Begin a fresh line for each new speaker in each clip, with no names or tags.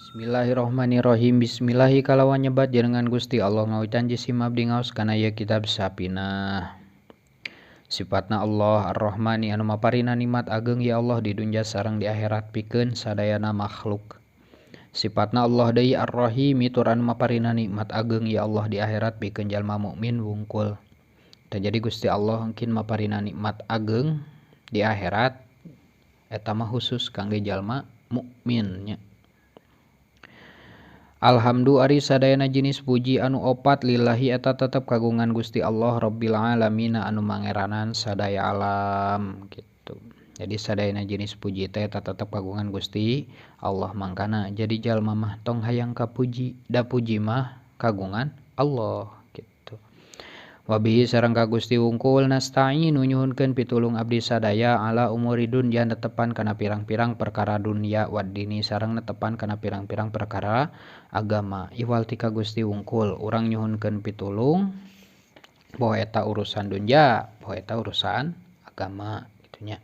Bismillahirrohmanirrohim. Bismillahi kalawan nyebat jenengan Gusti Allah ngawitan jisim abdi ngaos kana ieu kitab sapina. Sifatna Allah Ar-Rahmani anu maparina nikmat ageng ya Allah di dunya sareng di akhirat pikeun sadayana makhluk. Sifatna Allah deui Ar-Rahim tur anu maparina nikmat ageng ya Allah di akhirat pikeun jalma mukmin wungkul. Dan jadi Gusti Allah mungkin maparina nikmat ageng di akhirat eta mah khusus kangge jalma mukmin nya. Alhamdu ari sadayana jenis puji anu opat lillahi eta tetep kagungan Gusti Allah Rabbil alamin anu mangeranan sadaya alam gitu. Jadi sadayana jenis puji teh eta tetep kagungan Gusti Allah mangkana jadi jalma mah tong hayang kapuji da puji mah kagungan Allah gitu. Wabihi sareng ka Gusti wungkul nasta'inu nyuhunkeun pitulung abdi sadaya ala umuri dunya netepan kana pirang-pirang perkara dunya waddini sareng netepan kana pirang-pirang perkara agama. Iwal ti ka Gusti wungkul urang nyuhunkeun pitulung bahwa eta urusan dunya, bahwa eta urusan agama gitunya.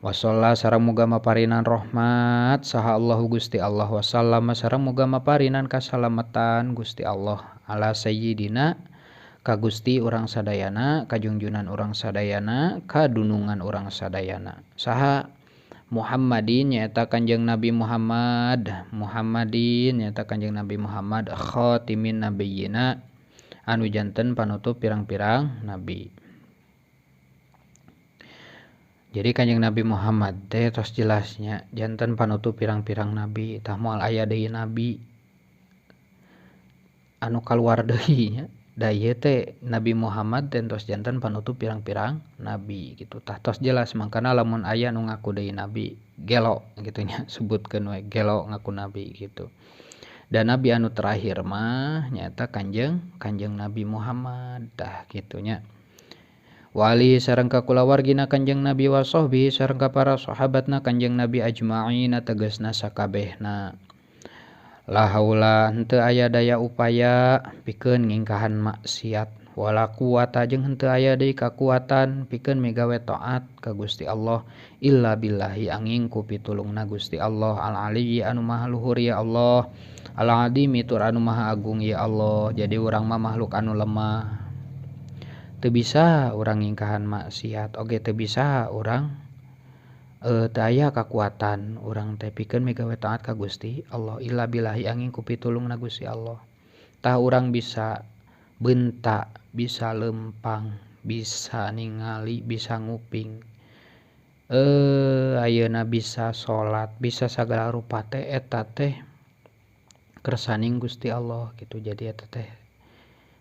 Wasalla sareng muga maparinan rahmat saha Allahu Gusti Allah wasallama sareng muga maparinan kasalamatan Gusti Allah ala sayyidina ka Gusti urang sadayana kajungjunan urang sadayana kadunungan urang sadayana saha Muhammadin nyaeta Kanjeng Nabi Muhammad Muhammadin nyaeta Kanjeng Nabi Muhammad khatimin nabiyina anu janten panutup pirang-pirang nabi. Jadi Kanjeng Nabi Muhammad teh tos jelasnya janten panutup pirang-pirang nabi tah moal aya deui nabi anu kaluar deui nya. Da ieu teh Nabi Muhammad teh tos janten panutup pirang-pirang nabi gitu. Tah tos jelas mangkana lamun aya nu ngaku deui nabi gelo gitu nya sebutkeun we gelo ngaku nabi gitu. Dan nabi anu terakhir mah nyaeta Kanjeng Nabi Muhammad tah kitu nya. Wali sareng ka kulawargina Kanjeng Nabi wa sahbihi sareng ka para sahabatna Kanjeng Nabi ajma'ina tegasna sakabehna. La haula henteu aya daya upaya pikeun ngingkahan maksiat wala quwata jeung henteu aya deui kakuatan pikeun migawe taat ka Gusti Allah illa billahi angin ku pitulungna Gusti Allah al aliyyi anu maha luhur ya Allah al adimi tur anu maha agung ya Allah. Jadi urang mah makhluk anu lemah teu bisa urang ngingkahan maksiat oge teu bisa urang teu aya kakuatan urang teh pikeun migawe taat ka Gusti Allah illa billahi angin ku pitulungna Gusti Allah. Tah urang bisa beunta, bisa lempang, bisa ningali, bisa nguping. Ayeuna bisa salat, bisa sagala rupa teh eta teh kersaning Gusti Allah gitu. Jadi eta teh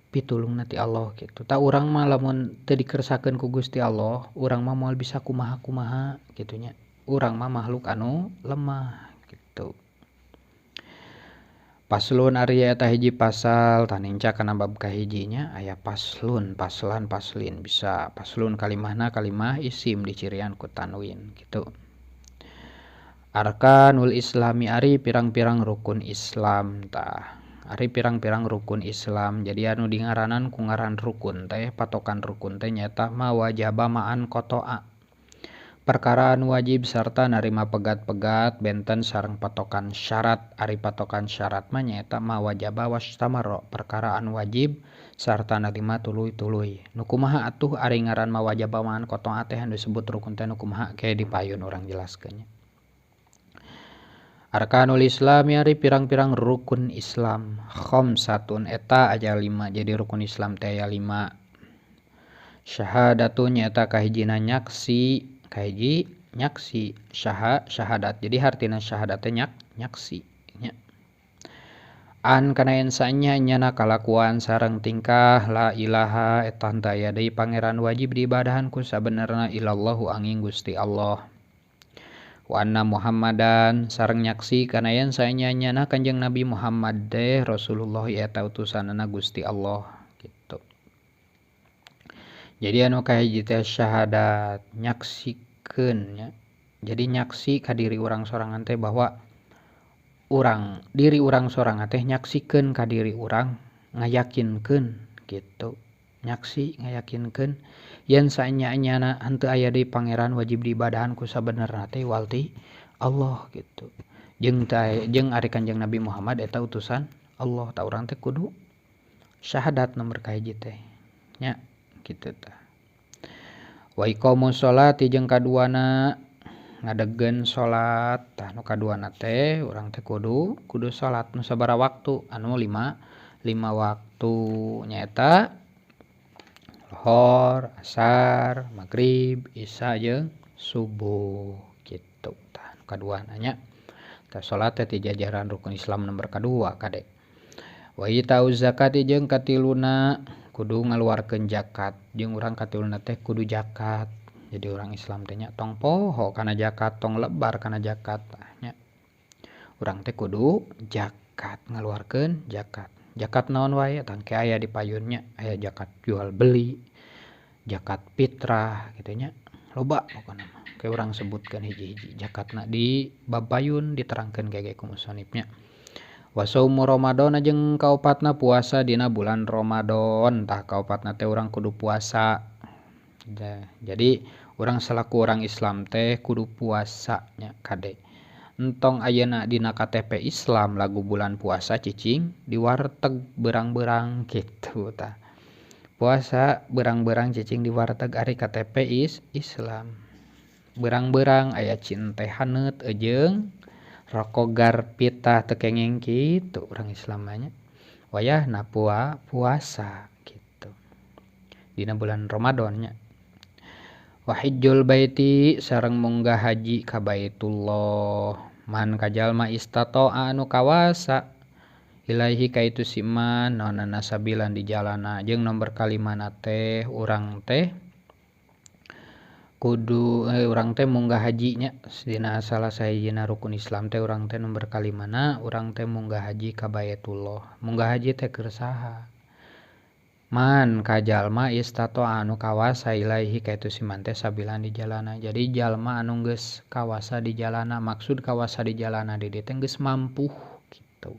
pitulungna ti Allah gitu. Tah urang mah lamun teu dikersakeun ku Gusti Allah, urang mah moal bisa kumaha-kumaha kitu nya. Urang mah makhluk anu lemah gitu. Paslun ari eta hiji pasal tah ninca kana bab kahijinya aya paslun, paslan, paslin bisa paslun kalimahna kalimah isim dicirian ku tanwin gitu. Arkanul Islami ari pirang-pirang rukun Islam tah. Ari pirang-pirang rukun Islam jadi anu dingaranan ku ngaran rukun teh patokan rukun teh nyaeta ma wajaba ma'an qata'a. Perkara anu wajib sarta narima pegat-pegat benten sareng patokan syarat. Ari patokan syarat mah nyaeta ma wajaba wastamaro perkara anu wajib sarta narima tuluy-tuluy. Nu kumaha atuh ari ngaran ma wajaba ma'an qata'a teh anu disebut rukun teh nu kumaha ke dipayun urang jelaskeun nya. Arkanul Islami ari pirang-pirang rukun Islam khamsatun eta aya 5 jadi rukun Islam teh aya 5. Syahadatun nyaeta kahijina nyaksi kahiji nyaksi syahadat jadi hartina syahadat teh nyaksi nya. An kana ensanya nyana kalakuan sareng tingkah la ilaha eta henteu aya deui pangeran wajib diibadahan ku sabenerna illallahu angin Gusti Allah. Wa anna Muhammadan sareng nyaksi kana yen saenyana Kanjeng Nabi Muhammad teh Rasulullah eta utusanna Gusti Allah gitu. Jadi anu kahiji teh syahadat nyaksikeun nya. Jadi nyaksi ka diri urang sorangan teh bahwa diri urang sorangan teh nyaksikeun ka diri urang ngayakinkeun gitu. Nyaksi ngayakinkeun yen saenyana henteu aya deui pangeran wajib diibadahan ku sabenerna teh walti Allah gitu. jeung ari Kanjeng Nabi Muhammad eta utusan Allah, ta urang teh kudu syahadat nomor kahiji teh nya kitu tah. Wa iqamus sholati jeung kaduana ngadegkeun salat, tah nu kaduana teh urang teh kudu salat nu sabaraha waktu anu 5 waktu nyaeta lohor, asar, magrib, isya jeung subuh kitu tah nu kaduana nya. Tah salat teh ti jajaran rukun Islam nomor kadua kade. Wa itauz zakati jeung katiluna kudu ngaluarkeun zakat jeung urang katiluna teh kudu zakat. Jadi urang Islam teh nya tong poho kana zakat, tong lebar kana zakat tah nya. Urang teh kudu zakat ngaluarkeun zakat. Zakat naon wae tangke aya di payunnya, aya zakat jual beli, zakat fitrah kitu nya. Loba pokona mah. Ke urang sebutkeun hiji-hiji zakatna di bab payun diterangkeun gege ku musannifnya. Wa saumu Ramadan jeung kaopatna puasa dina bulan Ramadan, tah kaopatna teh urang kudu puasa. Jadi urang salaku urang Islam teh kudu puasa nya kade. Entong ayeuna dina KTP Islam lagu bulan puasa cicing di warteg berang-berang kitu tah. Puasa berang-berang cicing di warteg ari KTP Islam. Berang-berang aya cin teh haneut jeung rokogar pitah teu kengeng kitu urang Islam nya. Wayahna puasa kitu. Dina bulan Ramadan nya. Wa hajjul baiti sareng munggah haji ka Baitullah man kajalma istata'a anu kawasa ilaihi ka itu si man naonana sabilan di jalana jeung nomor kalimana teh urang teh kudu urang teh munggah haji nya dina salah sahijina rukun Islam teh urang teh nomor kalimana urang teh munggah haji ka Baitullah. Munggah haji teh keur saha? Man kajalma istata'a anu kawasa ilaihi ka itu si man teh sabilan di jalana. Jadi jalma anu geus kawasa di jalana, maksud kawasa di jalana di dieu teh geus mampu kitu.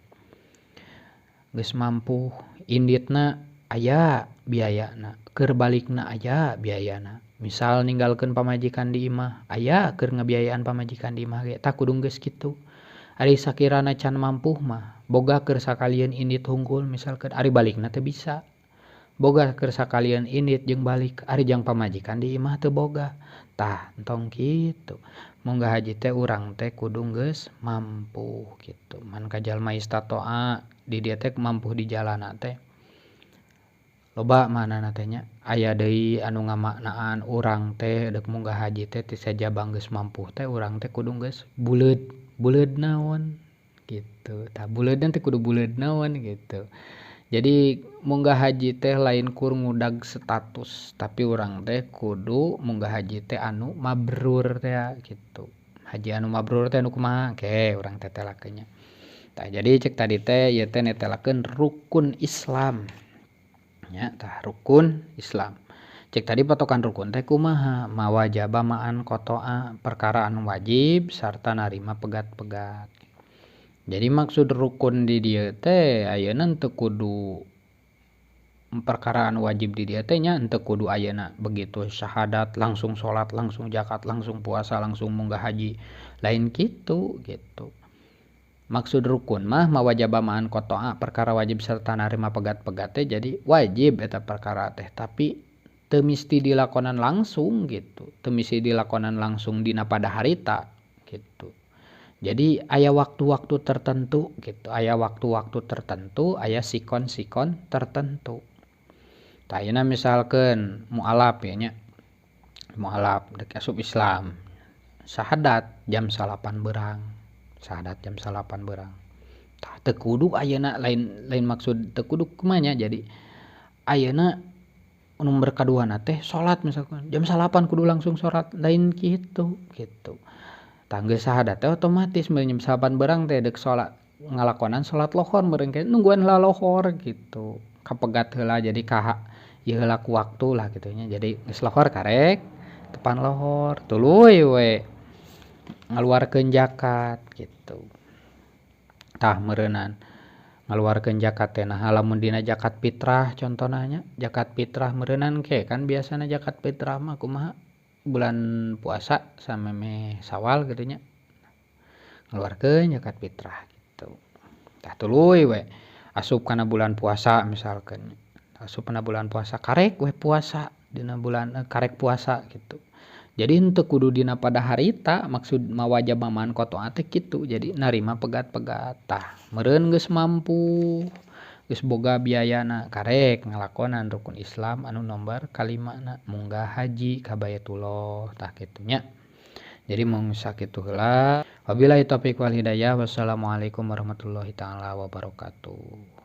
Geus mampu, inditna aya biayana, keur balikna aya biayana. Misal ninggalkeun pamajikan di imah, aya keur ngabiayaan pamajikan di imah ge, tah kudu geus kitu. Ari sakirana can mampu mah, boga keur sakalian indit hungkul misalkeun ari balikna teh bisa. Boga keur sakalian indit jeung balik, ari jang pamajikan di imah teu boga. Tah entong kitu. Munggah haji teh urang teh kudu geus mampu kitu. Man kajalma istata'a di dieu teh mampu di jalana teh. Loba manana teh nya. Aya deui anu ngamaknaan urang teh deuk munggah haji teh ti sajabang geus mampu teh urang teh kudu geus buleud. Buleud naon gitu. Tah buleudna teh kudu buleud naon gitu. Jadi munggah haji teh lain kur ngudag status, tapi urang teh kudu munggah haji teh anu mabrur teh gitu. Haji anu mabrur teh anu kumaha? Ke urang teh telakeun nya. Tah jadi cek tadi teh ieu teh netelakeun rukun Islam. Nya tah rukun Islam. Cek tadi patokan rukun teh kumaha? Mawajaba ma'an qata'a perkara anu wajib sarta narima pegat-pegat. Jadi maksud rukun di dieu teh ayeuna teu kudu perkara anu wajib di dieu teh nya henteu kudu ayeuna begitu syahadat langsung salat langsung zakat langsung puasa langsung munggah haji. Lain kitu gitu. Maksud rukun mah mawajaba ma'an qata'a perkara wajib serta narima pegat-pegat teh jadi wajib eta perkara teh tapi teu misti dilakonan langsung gitu. Teu misti dilakonan langsung dina pada harita gitu. Jadi aya waktu-waktu tertentu gitu, aya waktu-waktu tertentu, aya sikon-sikon tertentu. Tah ayeuna misalkeun mualaf ya nya. Mualaf deuk asup Islam. Syahadat jam 8 beurang. Syahadat jam 8 beurang. Tah teu kudu ayeuna lain maksud teu kudu kumaha nya jadi ayeuna nomor kaduana teh salat misalkan jam 8 kudu langsung salat lain kitu gitu. Tah geus syahadat teh otomatis mun jam 8 beurang teh deuk salat ngalakonan salat lohor meureun ke nungguan heula lohor gitu. Kapegat heula jadi ka ieu heula ku waktu lah kitu nya. Jadi geus lohor karek tepan lohor tuluy we ngaluarkeun zakat gitu. Tah meureunan ngaluarkeun zakat teh nah lamun dina zakat fitrah contona nya zakat fitrah meureunan ke kan biasana zakat fitrah mah kumaha bulan puasa sameme Syawal gitu nya. ngeluarkeun zakat fitrah gitu. Tah tuluy we asup kana bulan puasa misalkan. Asup kana bulan puasa karek we puasa dina bulan karek puasa gitu. Jadi henteu kudu dina pada harita maksud mawajib mamangkot teh kitu. Jadi narima pegat-pegat. Tah meureun geus mampu geus boga biayana karek ngalakonan rukun Islam anu nomor kalimana munggah haji ka Baitullah tah kitu nya. Jadi mung sakitu heula. Wabillahi taufiq wal hidayah. Wassalamualaikum warahmatullahi taala wabarakatuh.